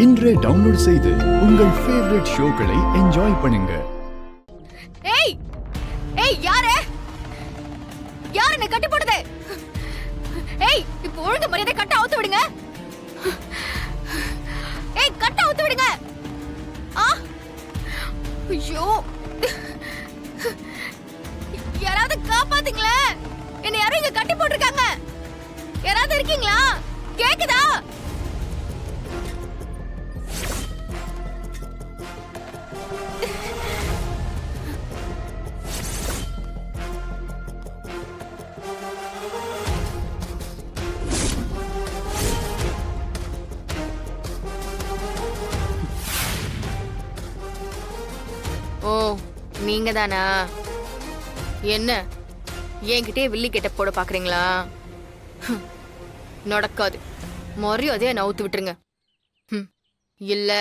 இன்றே டவுன்லோட் செய்து உங்கள் ஃபேவரட் ஷோக்களை என்ஜாய் பண்ணுங்க. ஏய் ஏய் யாரே என்ன கட்டி போடுதே? ஏய் இப்போ ஒழுங்கு மரியாதை கட்ட அவுத்து விடுங்க. ஏய் கட்ட அவுத்து விடுங்க. ஐயோ யாராவது காப்பாத்துங்களே, என்ன யாரும் இங்க கட்டி போட்டிருக்காங்க. யாராவது இருக்கீங்களா? கேக்குதா? ஓ நீங்க தானா? என்ன என்கிட்டே வில்லி கெட்ட போட பாக்குறீங்களா? நடக்காது. மரியாதையா நவுத்து விட்டுருங்க. இல்ல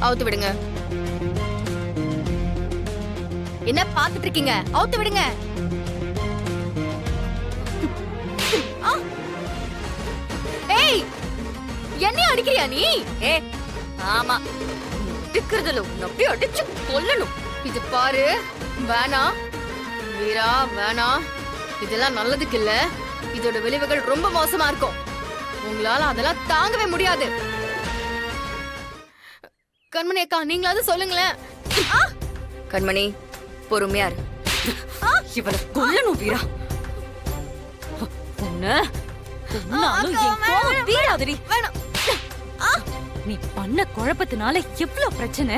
அவுத்து விடுங்க. என்ன பாத்துட்டு இருக்கீங்க? அவுத்து விடுங்க. ஏய் என்னைய அடிக்கிறியா நீ? ஆமா அடிக்கிறதுல அப்படியே அடிச்சு கொல்லணும். இது பாரு, வேணாம் வீரா வேணாம். இதெல்லாம் நல்லதுக்கு இல்ல. இதோட விளைவுகள் ரொம்ப மோசமா இருக்கும். உங்களால அதெல்லாம் தாங்கவே முடியாது. கண்மணி அக்கா, நீங்களாவது சொல்லுங்களேன். கண்மணி பொறுமையா இரு. இவளை கொல்லணும் வீரா. நீ பண்ண குழப்பத்தினால எவ்வளவு பிரச்சனை.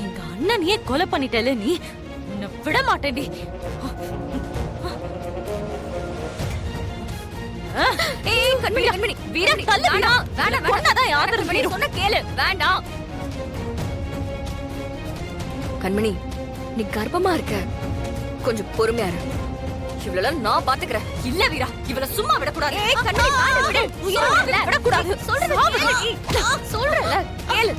எங்க அண்ணனையே கொலை பண்ணிட்டல நீ. உன்னை விட மாட்டேன்டி. கண்மணி வீரா தள்ளு. வேண்டாம் வேண்டாம் யாரும் சொன்ன கேளு. வேண்டாம் கண்மணி, நீ கர்ப்பமா இருக்க. கொஞ்சம் பொறுமையா இரு. இவளெல்லாம் நான் பாத்துக்கிறேன். இல்ல வீரா, இவள சும்மா விடக்கூடாது. விடக்கூடாது. சொல்றேன்ல கேளு.